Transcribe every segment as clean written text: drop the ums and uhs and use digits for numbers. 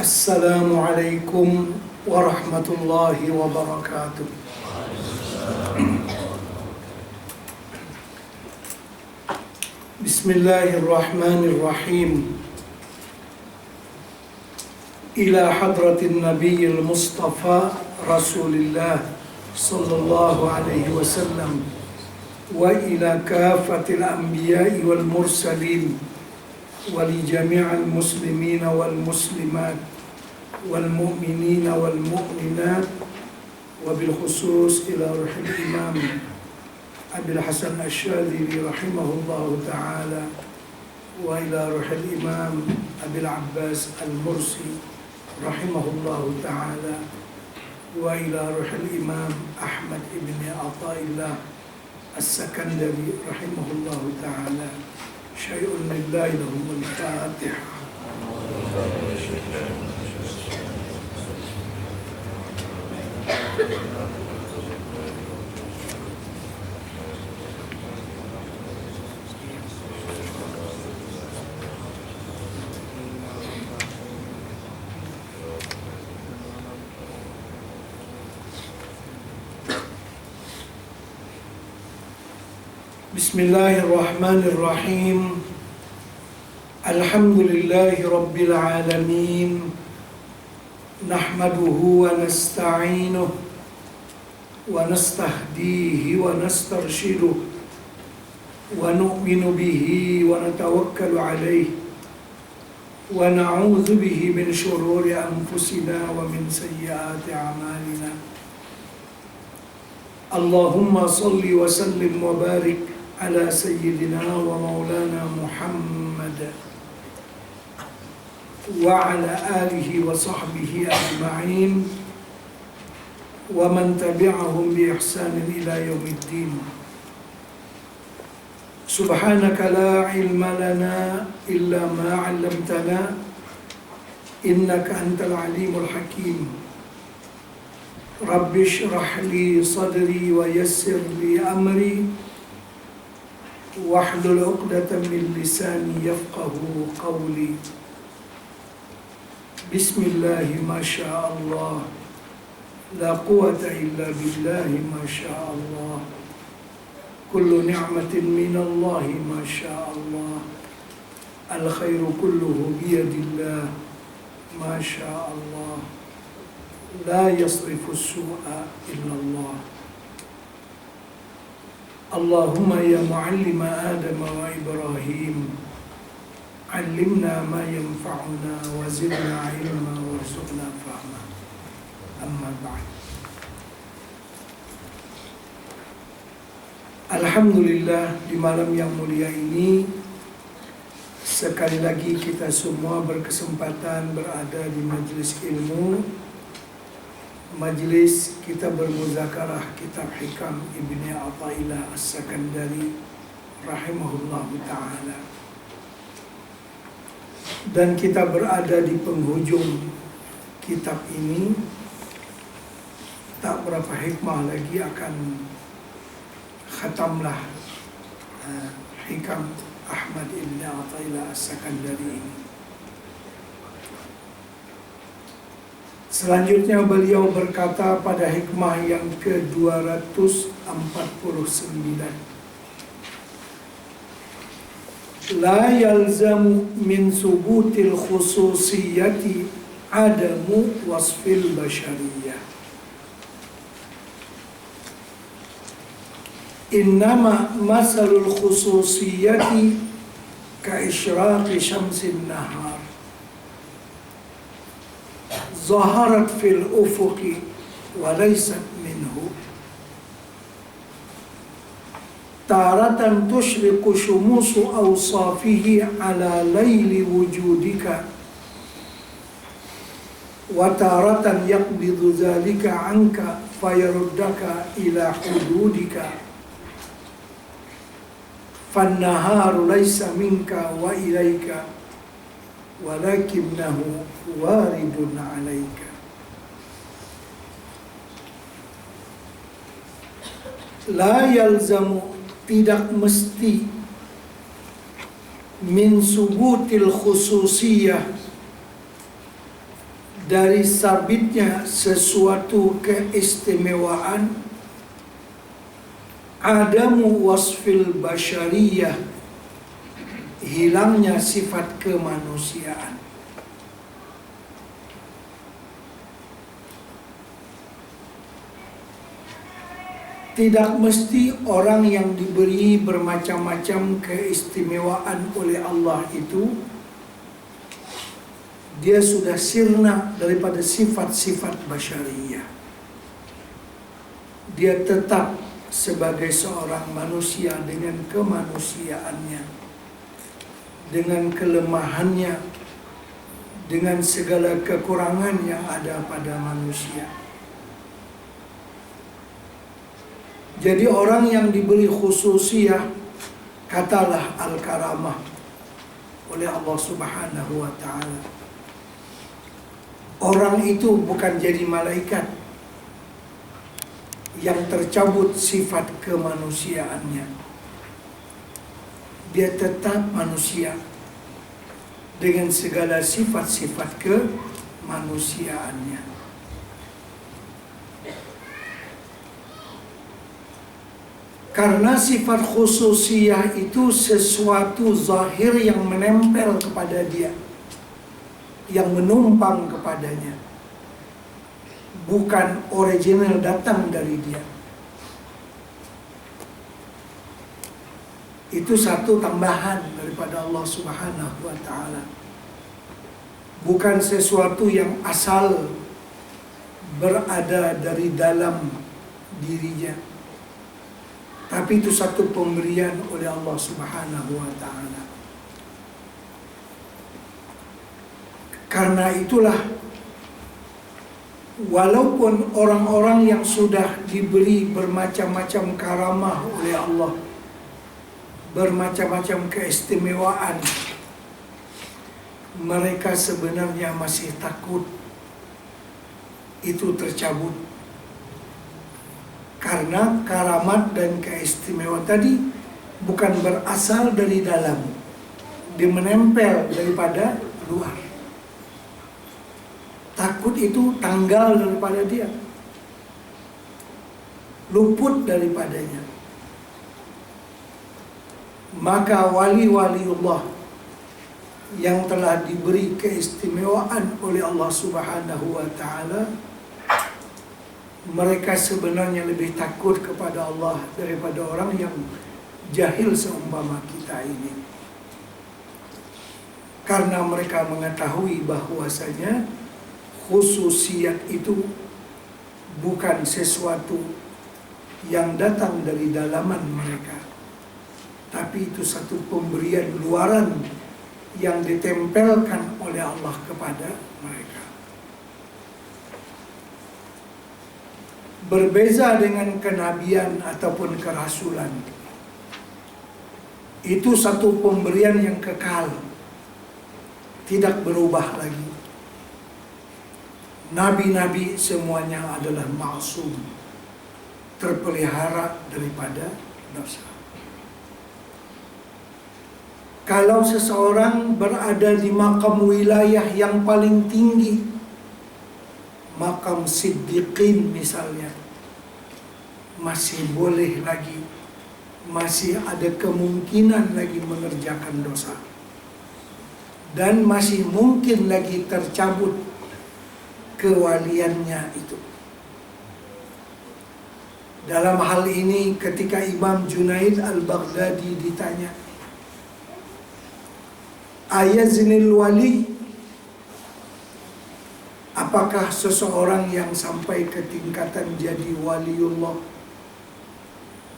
Assalamualaikum warahmatullahi wabarakatuh. Bismillahirrahmanirrahim. Ila hadratin nabiyil mustafa rasulillah sallallahu alaihi wasallam wa ila kafatil anbiya'i wal mursalin wa li jami'al muslimina wal muslimat wal mu'minina wal mu'minat wa bil khusus ila ruhil imam Abil Hasan Asyadzili rahimahullahu ta'ala wa ila ruhil imam Abil Abbas Al-Mursi rahimahullahu ta'ala wa ila ruhil imam Ahmad ibn Athaillah As-Sakandari rahimahullahu ta'ala. Syai'un lillahi lahumul Fatiha. Bismillahirrahmanirrahim. Alhamdulillahi rabbil alamin. Nahmaduhu wa nasta'inuhu wa nastahdihi wa nastarshiduhu wa nu'minu bihi wa natawakkalu alayhi wa na'udzu bihi min shururi anfusina wa min sayyiati a'malina. Allahumma salli wa sallim wa barik ala sayyidina wa maulana Muhammad wa ala alihi wa sahbihi ajma'in wa man tabi'ahum bi ihsanin ila yaumiddin. Subhanaka la ilma lana illa ma 'allamtana innaka antal alimul hakim. Rabbi shrah li sadri wa yassir li amri wahlul 'uqdatam min lisani yafqahu qawli. Bismillahi ma syaa Allah, la quwwata illa billahi ma syaa Allah. Kullu ni'matin min Allah ma syaa Allah. Al khairu kulluhu bi yadillah ma syaa Allah. La yasrifu as-su'a illa Allah. Allahumma ya muallima Adam wa Ibrahim, allimna ma yanfa'una wa zidna ilma warzuqna fahma. Amma ba'd. Alhamdulillah, di malam yang mulia ini sekali lagi kita semua berkesempatan berada di majelis ilmu. Majlis kita bermuzakarah kitab Hikam Ibni Athaillah As-Sakandari rahimahullahu ta'ala. Dan kita berada di penghujung kitab ini. Tak berapa hikmah lagi akan khatamlah Hikam Ahmad Ibni Athaillah As-Sakandari ini. Selanjutnya beliau berkata pada hikmah yang ke-249, la yalzamu min subutil khususiyati adamu wasfil bashariyah. Innama masalul khususiyati ka isyraqi syamsin nahar zaharat fil ufuqi wa laysat minhu. Taratan tushriqu shumusu awsafihi ala layli wujudika wa taratan yaqbidu dhalika anka fayaruddaka ila hududika. Fannaharu laysa minka wa ilayka walakinnahu waridun alaika. La yalzamu, tidak mesti, min subutil khususiyah, dari sabitnya sesuatu keistimewaan, adamu wasfil basyariyah, hilangnya sifat kemanusiaan. Tidak mesti orang yang diberi bermacam-macam keistimewaan oleh Allah itu dia sudah sirna daripada sifat-sifat basyariyah. Dia tetap sebagai seorang manusia dengan kemanusiaannya, dengan kelemahannya, dengan segala kekurangan yang ada pada manusia. Jadi orang yang diberi khususiyah, katalah al-karamah oleh Allah Subhanahu wa ta'ala, orang itu bukan jadi malaikat yang tercabut sifat kemanusiaannya. Dia tetap manusia dengan segala sifat-sifat kemanusiaannya. Karena sifat khususiyah itu sesuatu zahir yang menempel kepada dia, yang menumpang kepadanya, bukan original datang dari dia. Itu satu tambahan daripada Allah Subhanahu wa ta'ala. Bukan sesuatu yang asal berada dari dalam dirinya, tapi itu satu pemberian oleh Allah Subhanahu wa ta'ala. Karena itulah, walaupun orang-orang yang sudah diberi bermacam-macam karamah oleh Allah, bermacam-macam keistimewaan, mereka sebenarnya masih takut itu tercabut. Karena karamat dan keistimewaan tadi bukan berasal dari dalam, dia menempel daripada luar. Takut itu tanggal daripada dia, luput daripadanya. Maka wali-waliullah yang telah diberi keistimewaan oleh Allah Subhanahu wa ta'ala, mereka sebenarnya lebih takut kepada Allah daripada orang yang jahil seumpama kita ini. Karena mereka mengetahui bahwasanya khususiyat itu bukan sesuatu yang datang dari dalaman mereka, tapi itu satu pemberian luaran yang ditempelkan oleh Allah kepada mereka. Berbeza dengan kenabian ataupun kerasulan, itu satu pemberian yang kekal, tidak berubah lagi. Nabi-nabi semuanya adalah maksum, terpelihara daripada dosa. Kalau seseorang berada di makam wilayah yang paling tinggi, makam siddiqin misalnya, masih boleh lagi, masih ada kemungkinan lagi mengerjakan dosa, dan masih mungkin lagi tercabut kewaliannya itu. Dalam hal ini ketika Imam Junaid al-Baghdadi ditanya, ayaznil wali, apakah seseorang yang sampai ke tingkatan jadi waliullah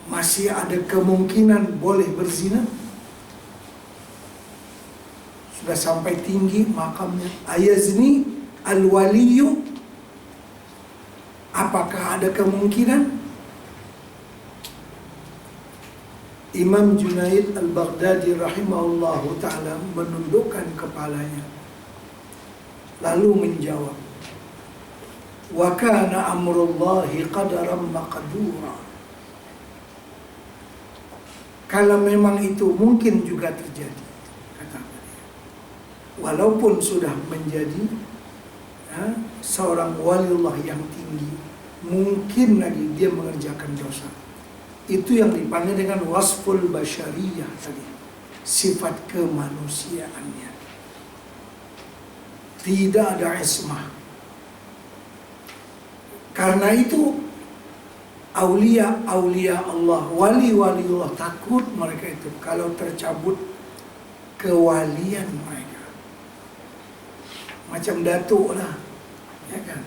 masih ada kemungkinan boleh berzina? Sudah sampai tinggi makamnya, ayazni al-waliyu, apakah ada kemungkinan? Imam Junaid al-Baghdadi rahimahullahu ta'ala menundukkan kepalanya, lalu menjawab, wa kana amrullahi qadaran maqdura. Kalau memang itu mungkin juga terjadi, kata beliau, walaupun sudah menjadi seorang waliullah yang tinggi, mungkin lagi dia mengerjakan dosa. Itu yang dipanggil dengan wasful basyariyah tadi, sifat kemanusiaannya. Tidak ada ismah. Karena itu aulia Allah, wali-waliullah, takut mereka itu kalau tercabut kewalian mereka. Macam datuk lah, ya kan?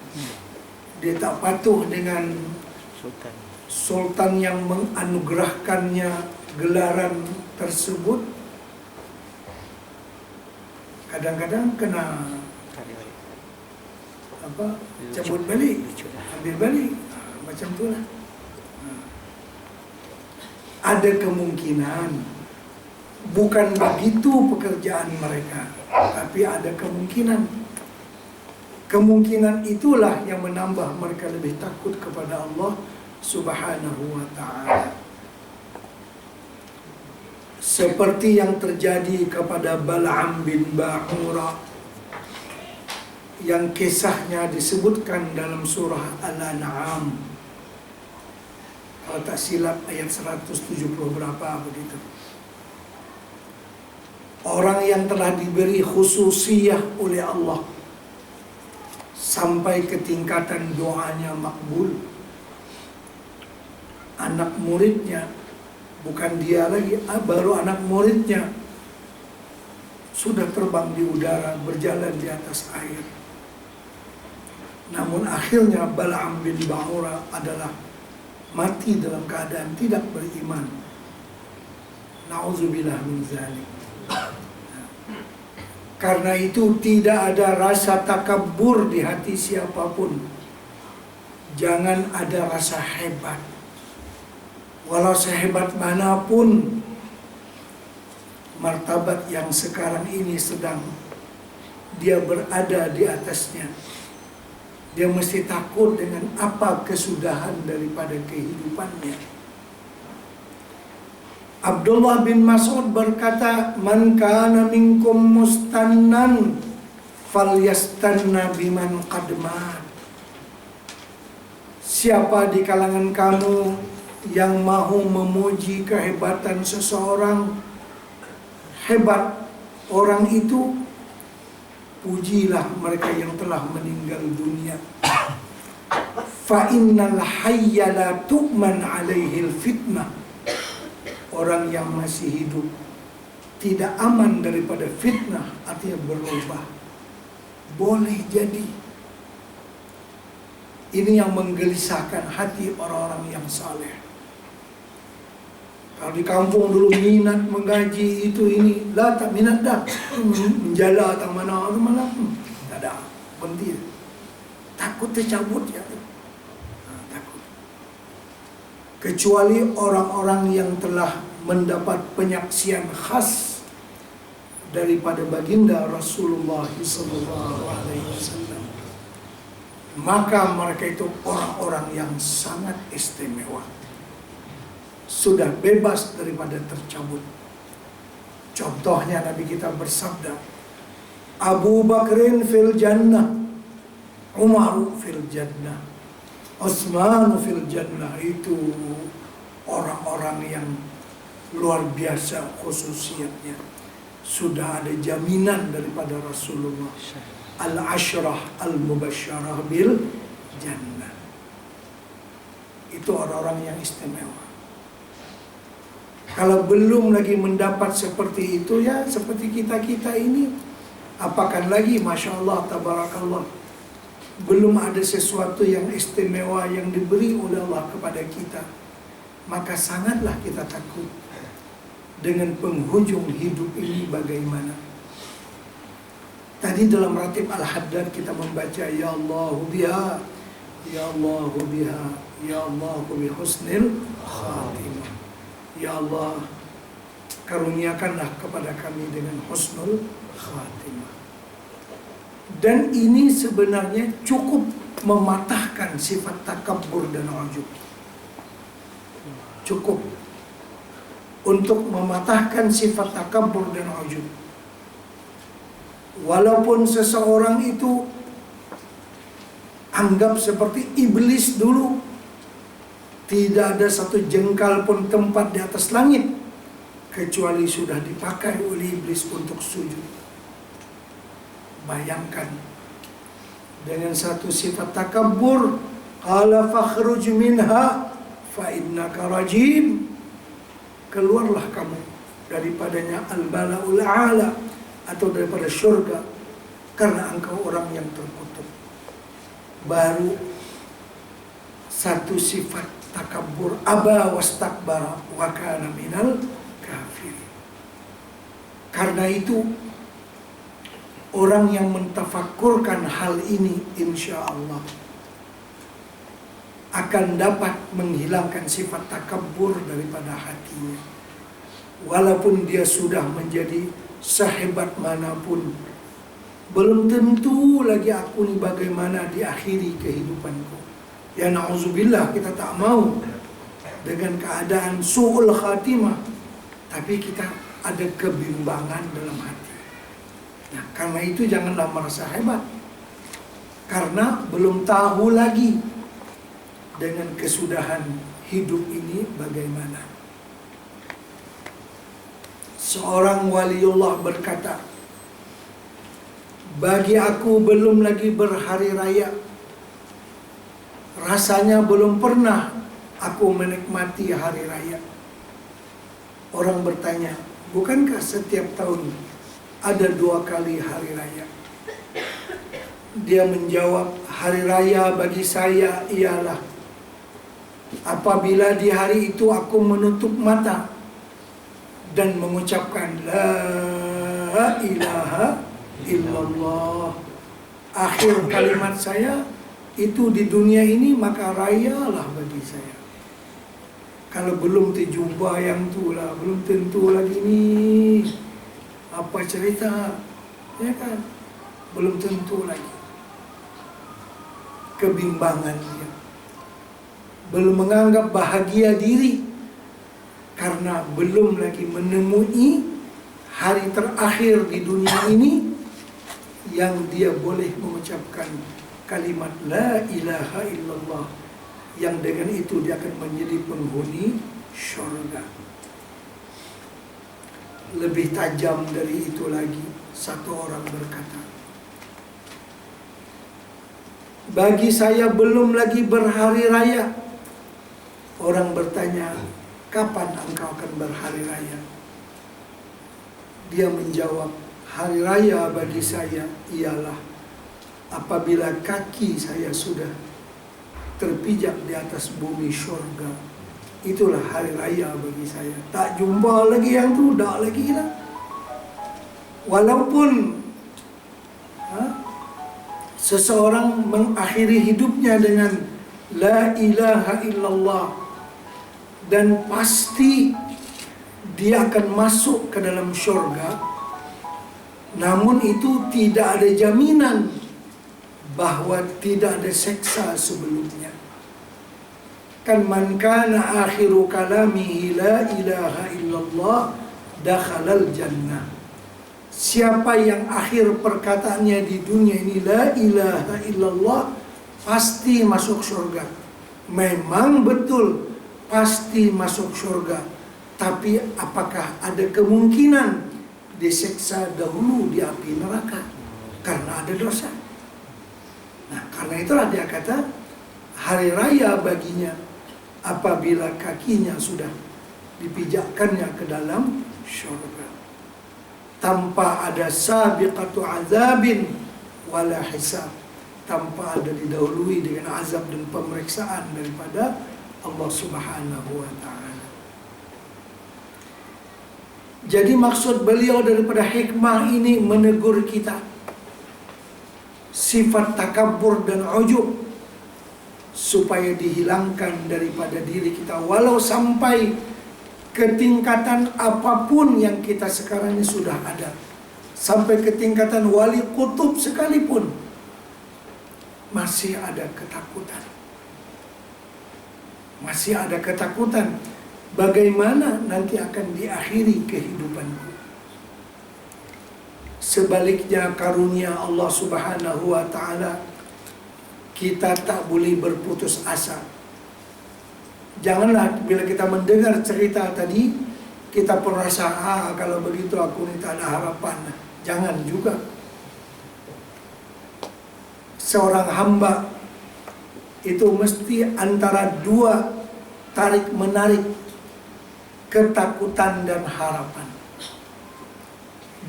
Dia tak patuh dengan sultan yang menganugerahkannya gelaran tersebut. Kadang-kadang kena cabut balik, ambil balik, macam itulah. Ada kemungkinan bukan begitu pekerjaan mereka, tapi ada kemungkinan. Kemungkinan itulah yang menambah mereka lebih takut kepada Allah Subhanahu wa ta'ala. Seperti yang terjadi kepada Bal'am bin Ba'ura, yang kisahnya disebutkan dalam surah Al-An'am, kalau tak silap ayat 170 berapa begitu. Orang yang telah diberi khususiyah oleh Allah sampai ke tingkatan doanya makbul. Anak muridnya, bukan dia lagi, baru anak muridnya sudah terbang di udara, berjalan di atas air. Namun akhirnya Bal'am bin Ba'ura adalah mati dalam keadaan tidak beriman. Na'udzubillah min dzalik. Karena itu tidak ada rasa takabur di hati siapapun. Jangan ada rasa hebat. Walau sehebat manapun martabat yang sekarang ini sedang dia berada di atasnya, dia mesti takut dengan apa kesudahan daripada kehidupannya. Abdullah bin Mas'ud berkata, "Man kana minkum mustannan falyastanna biman qad mat." Siapa di kalangan kamu yang mahu memuji kehebatan seseorang, hebat orang itu, pujilah mereka yang telah meninggal dunia. Fa innal hayya la tu'man 'alaihi fitnah. Orang yang masih hidup tidak aman daripada fitnah, artinya berubah. Boleh jadi. Ini yang menggelisahkan hati orang-orang yang saleh. Kalau di kampung dulu minat mengaji itu ini, lah tak minat dah. Menjala tak mana, tak ada, berhenti. Takut tercabut ya. Takut. Kecuali orang-orang yang telah mendapat penyaksian khas daripada baginda Rasulullah SAW, maka mereka itu orang-orang yang sangat istimewa, sudah bebas daripada tercabut. Contohnya Nabi kita bersabda, Abu Bakrin fil jannah, Umar fil jannah, Utsman fil jannah. Itu orang-orang yang luar biasa khususiyatnya. Sudah ada jaminan daripada Rasulullah, al-ashrah al-mubasyarah bil jannah. Itu orang-orang yang istimewa. Kalau belum lagi mendapat seperti itu, ya seperti kita-kita ini, apakan lagi, Masya Allah, Tabarakallah, belum ada sesuatu yang istimewa yang diberi oleh Allah kepada kita, maka sangatlah kita takut dengan penghujung hidup ini bagaimana. Tadi dalam ratib Al-Haddad kita membaca, Ya Allahu biha, Ya Allahu biha, Ya Allahu bi husnil khatimah. Ya Allah, karuniakanlah kepada kami dengan husnul khatimah. Dan ini sebenarnya cukup mematahkan sifat takabur dan ujub. Cukup untuk mematahkan sifat takabur dan ujub. Walaupun seseorang itu Anggap seperti iblis dulu. Tidak ada satu jengkal pun tempat di atas langit kecuali sudah dipakai oleh iblis untuk sujud. Bayangkan, dengan satu sifat takabur, qala fakhruj minha fa innaka rajim. Keluarlah kamu daripadanya al-bala'ul a'la, atau daripada syurga, karena engkau orang yang terkutuk. Baru satu sifat takabur, aba wastakbara wa kana minal kafir. Karena itu orang yang mentafakkurkan hal ini insya Allah akan dapat menghilangkan sifat takabur daripada hatinya. Walaupun dia sudah menjadi sehebat manapun, belum tentu lagi aku ini bagaimana diakhiri kehidupanku. Ya na'udzubillah, kita tak mau dengan keadaan su'ul khatimah, tapi kita ada kebimbangan dalam hati. Nah, karena itu janganlah merasa hebat, karena belum tahu lagi dengan kesudahan hidup ini bagaimana. Seorang waliullah berkata, bagi aku belum lagi berhari raya, rasanya belum pernah aku menikmati hari raya. Orang bertanya, bukankah setiap tahun ada 2 kali hari raya? Dia menjawab, hari raya bagi saya ialah apabila di hari itu aku menutup mata dan mengucapkan la ilaha illallah. Akhir kalimat saya itu di dunia ini, maka rayalah bagi saya. Kalau belum terjumpa yang itulah, belum tentu lagi nih apa cerita, ya kan? Belum tentu lagi. Kebimbangan dia, belum menganggap bahagia diri karena belum lagi menemui hari terakhir di dunia ini yang dia boleh mengucapkan kalimat la ilaha illallah, yang dengan itu dia akan menjadi penghuni syurga. Lebih tajam dari itu lagi, satu orang berkata, bagi saya belum lagi berhari raya. Orang bertanya, kapan engkau akan berhari raya? Dia menjawab, hari raya bagi saya ialah apabila kaki saya sudah terpijak di atas bumi syurga. Itulah hari raya bagi saya. Tak jumpa lagi yang tu, tak lagi lah. Walaupun seseorang mengakhiri hidupnya dengan la ilaha illallah, dan pasti dia akan masuk ke dalam syurga, namun itu tidak ada jaminan bahwa tidak ada seksa sebelumnya. Kan man kana akhiru kalamihi la ilaha illallah dakhalal jannah. Siapa yang akhir perkataannya di dunia ini la ilaha illallah, pasti masuk surga. Memang betul pasti masuk surga, tapi apakah ada kemungkinan diseksa dahulu di api neraka karena ada dosa? Nah, karena itulah dia kata hari raya baginya apabila kakinya sudah dipijakkannya ke dalam syurga, tanpa ada sabiqatu azabin wala hisab, tanpa ada didahului dengan azab dan pemeriksaan daripada Allah Subhanahu wa ta'ala. Jadi maksud beliau daripada hikmah ini menegur kita sifat takabur dan ujub supaya dihilangkan daripada diri kita, walau sampai ke tingkatan apapun yang kita sekarang ini sudah ada, sampai ke tingkatan wali kutub sekalipun, masih ada ketakutan. Masih ada ketakutan bagaimana nanti akan diakhiri kehidupanku. Sebaliknya karunia Allah Subhanahu wa ta'ala, kita tak boleh berputus asa. Janganlah bila kita mendengar cerita tadi, kita pun rasa, kalau begitu aku ini tak ada harapan. Jangan juga. Seorang hamba itu mesti antara dua tarik-menarik, ketakutan dan harapan.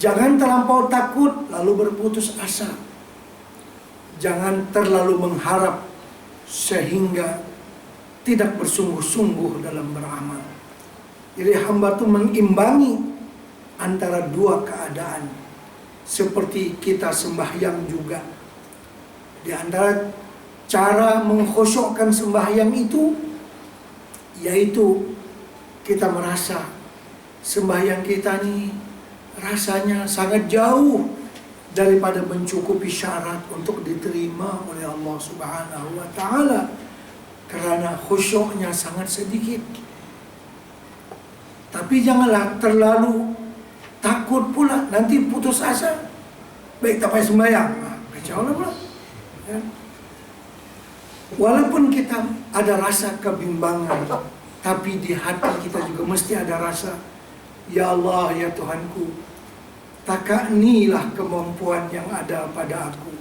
Jangan terlampau takut lalu berputus asa. Jangan terlalu mengharap sehingga tidak bersungguh-sungguh dalam beramal. Jadi hamba itu mengimbangi antara dua keadaan. Seperti kita sembahyang juga. Di antara cara mengkhusyukkan sembahyang itu, yaitu kita merasa sembahyang kita nih rasanya sangat jauh daripada mencukupi syarat untuk diterima oleh Allah Subhanahu wa Ta'ala, karena khusyuknya sangat sedikit. Tapi janganlah terlalu takut pula nanti putus asa. Baik tak payah sembahyang, kacau lah pula. Ya. Walaupun kita ada rasa kebimbangan, tapi di hati kita juga mesti ada rasa, ya Allah, ya Tuhanku, takanilah kemampuan yang ada pada aku.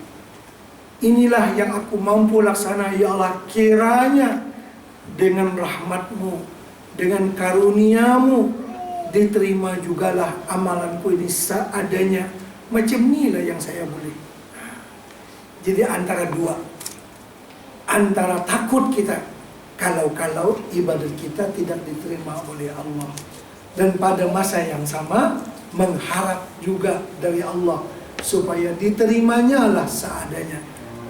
Inilah yang aku mampu laksana, ya Allah. Kiranya dengan rahmat-Mu, dengan karunia-Mu, diterima jugalah amalanku ini seadanya. Macam inilah yang saya boleh. Jadi antara dua, antara takut kita kalau ibadat kita tidak diterima oleh Allah, dan pada masa yang sama mengharap juga dari Allah supaya diterimanya lah seadanya.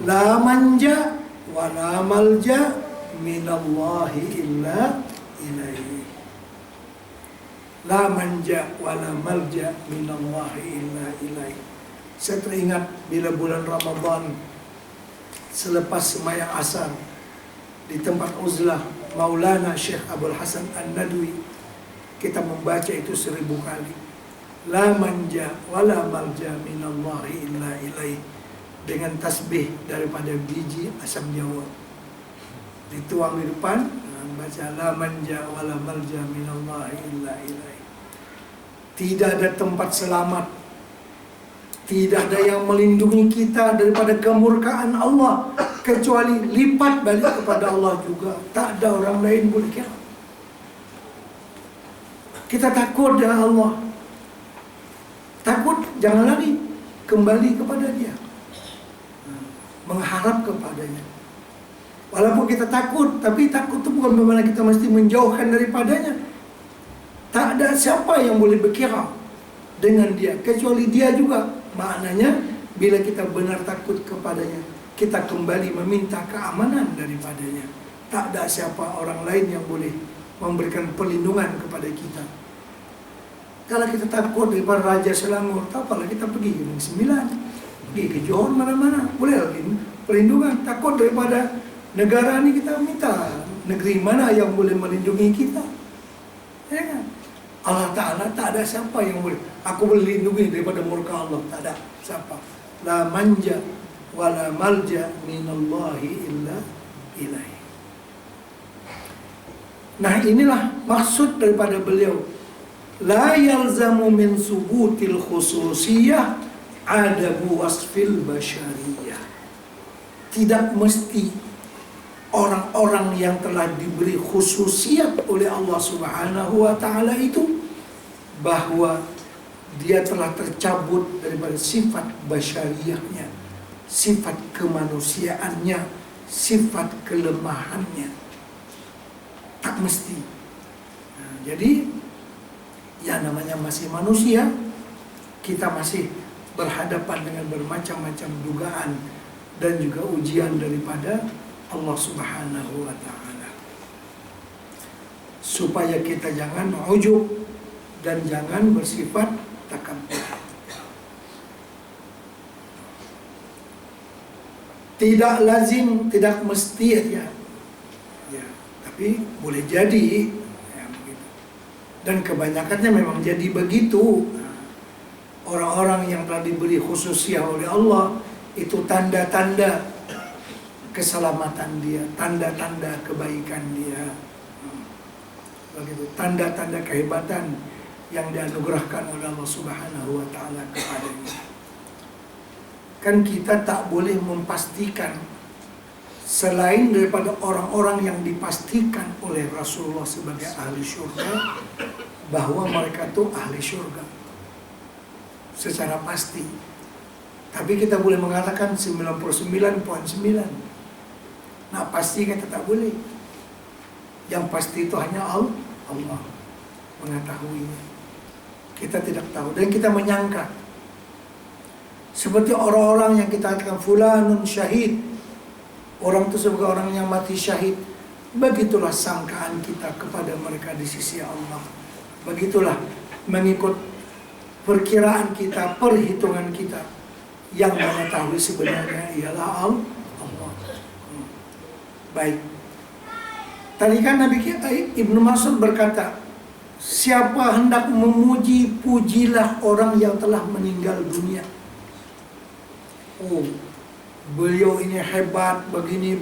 La manja wa la malja minallahi illa ilaihi. La manja wa la malja minallahi illa ilaihi. Saya teringat bila bulan Ramadan, selepas sembahyang asar di tempat uzlah Maulana Syekh Abdul Hasan An-Nadwi, kita membaca itu 1000 kali. La manja wa la malja minallahi illa ilaihi, dengan tasbih daripada biji asam jawa. Dituang di depan, baca la manja wa la malja minallahi illa ilaihi. Tidak ada tempat selamat, tidak ada yang melindungi kita daripada kemurkaan Allah kecuali lipat balik kepada Allah juga. Tak ada orang lain boleh kira. Kita takut dengan Allah. Takut, jangan lari, kembali kepada Dia, mengharap kepadanya. Walaupun kita takut, tapi takut itu bukan bermakna kita mesti menjauhkan daripadanya. Tak ada siapa yang boleh berkira dengan Dia kecuali Dia juga. Maknanya bila kita benar takut kepadanya, kita kembali meminta keamanan daripadanya. Tak ada siapa orang lain yang boleh memberikan perlindungan kepada kita. Kalau kita takut daripada Raja Selangor, tak apalah kita pergi ke Negeri Sembilan, pergi ke Johor, mana-mana boleh lagi perlindungan. Takut daripada negara ni, kita minta negeri mana yang boleh melindungi kita, ya kan? Allah Ta'ala tak ada siapa yang boleh, aku boleh lindungi daripada murka Allah. Tak ada siapa. La manja wa la malja minallahi illa ilaihi. Nah, inilah maksud daripada beliau. La yalzamu min subutil khususiyah adabu wasfil basyariyah. Tidak mesti orang-orang yang telah diberi khususiat oleh Allah Subhanahu wa Ta'ala itu bahwa dia telah tercabut daripada sifat basyariyahnya, sifat kemanusiaannya, sifat kelemahannya. Tak mesti. Nah, jadi ya namanya masih manusia, kita masih berhadapan dengan bermacam-macam dugaan dan juga ujian daripada Allah Subhanahu wa Ta'ala. Supaya kita jangan ujub dan jangan bersifat takabur. Tidak lazim, tidak mesti ya. Tapi boleh jadi ya, begitu. Dan kebanyakannya memang jadi begitu. Orang-orang yang telah diberi khususiyah oleh Allah, itu tanda-tanda keselamatan dia, tanda-tanda kebaikan dia. Begitu, tanda-tanda kehebatan yang dianugerahkan oleh Allah Subhanahu wa taala kepadanya. Kan kita tak boleh memastikan selain daripada orang-orang yang dipastikan oleh Rasulullah sebagai ahli syurga, bahwa mereka itu ahli syurga secara pasti. Tapi kita boleh mengatakan 99,9. Nah, pasti kita tak boleh. Yang pasti itu hanya Allah mengetahuinya. Kita tidak tahu dan kita menyangka. Seperti orang-orang yang kita katakan fulanun syahid. Orang itu sebagai orang yang mati syahid. Begitulah sangkaan kita kepada mereka di sisi Allah. Begitulah mengikut perkiraan kita, perhitungan kita. Yang mengetahui sebenarnya ialah Allah. Baik. Tadi kan Nabi Ibnu Mas'ud berkata, siapa hendak memuji, pujilah orang yang telah meninggal dunia. Oh, beliau ini hebat, begini.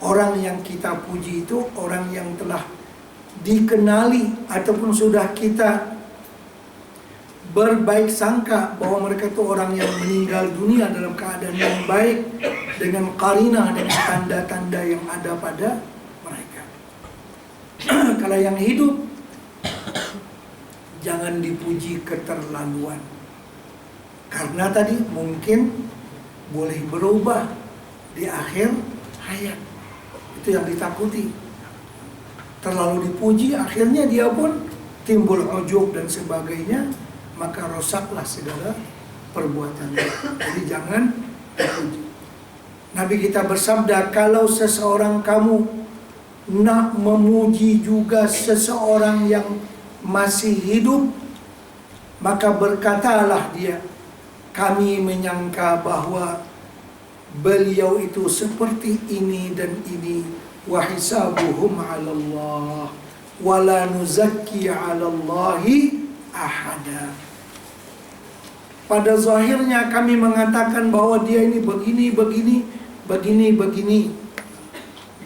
Orang yang kita puji itu orang yang telah dikenali ataupun sudah kita berbaik sangka bahwa mereka itu orang yang meninggal dunia dalam keadaan yang baik, dengan qarinah, dengan tanda-tanda yang ada pada mereka. Kalau yang hidup, jangan dipuji keterlaluan, karena tadi mungkin boleh berubah di akhir hayat. Itu yang ditakuti. Terlalu dipuji, akhirnya dia pun timbul ujub dan sebagainya, maka rosaklah segala perbuatannya. Jadi jangan dipuji. Nabi kita bersabda, kalau seseorang kamu nak memuji juga seseorang yang masih hidup, maka berkatalah dia, kami menyangka bahwa beliau itu seperti ini dan ini, wa hisabuhum 'ala Allah wa la nuzakki 'ala Allahi ahada. Pada zahirnya kami mengatakan bahwa dia ini begini,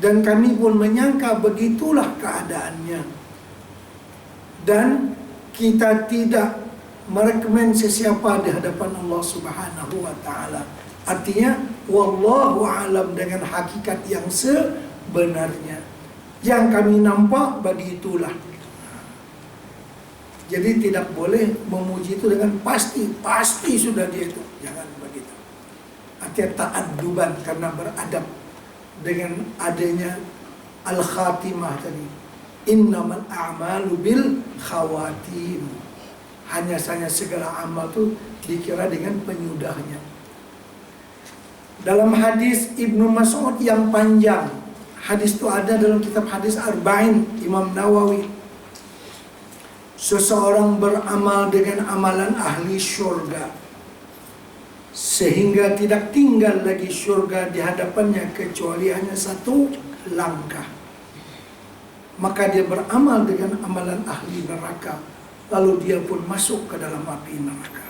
dan kami pun menyangka begitulah keadaannya, dan kita tidak merekomend sesiapa di hadapan Allah Subhanahu wa taala. Artinya wallahu alam dengan hakikat yang sebenarnya. Yang kami nampak begitulah. Jadi tidak boleh memuji itu dengan pasti sudah dia itu. Jangan begitu. Artinya ta'adduban, karena beradab dengan adanya al-khatimah tadi. Innamal a'malu bil khawatim. Hanya saja segala amal itu dikira dengan penyudahnya. Dalam hadis Ibnu Mas'ud yang panjang, hadis itu ada dalam kitab hadis Arba'in Imam Nawawi. Seseorang beramal dengan amalan ahli syurga, sehingga tidak tinggal lagi syurga di hadapannya kecuali hanya satu langkah. Maka dia beramal dengan amalan ahli neraka, lalu dia pun masuk ke dalam api neraka.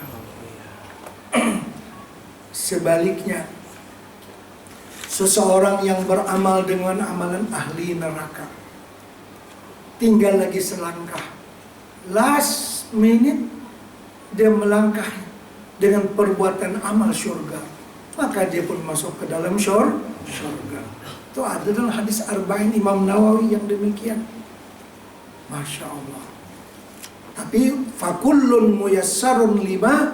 Sebaliknya, seseorang yang beramal dengan amalan ahli neraka, tinggal lagi selangkah, last minute dia melangkah dengan perbuatan amal syurga, maka dia pun masuk ke dalam syurga. Itu ada dalam hadis Arba'in Imam Nawawi yang demikian. Masya Allah. Tapi fakullun muyassarun lima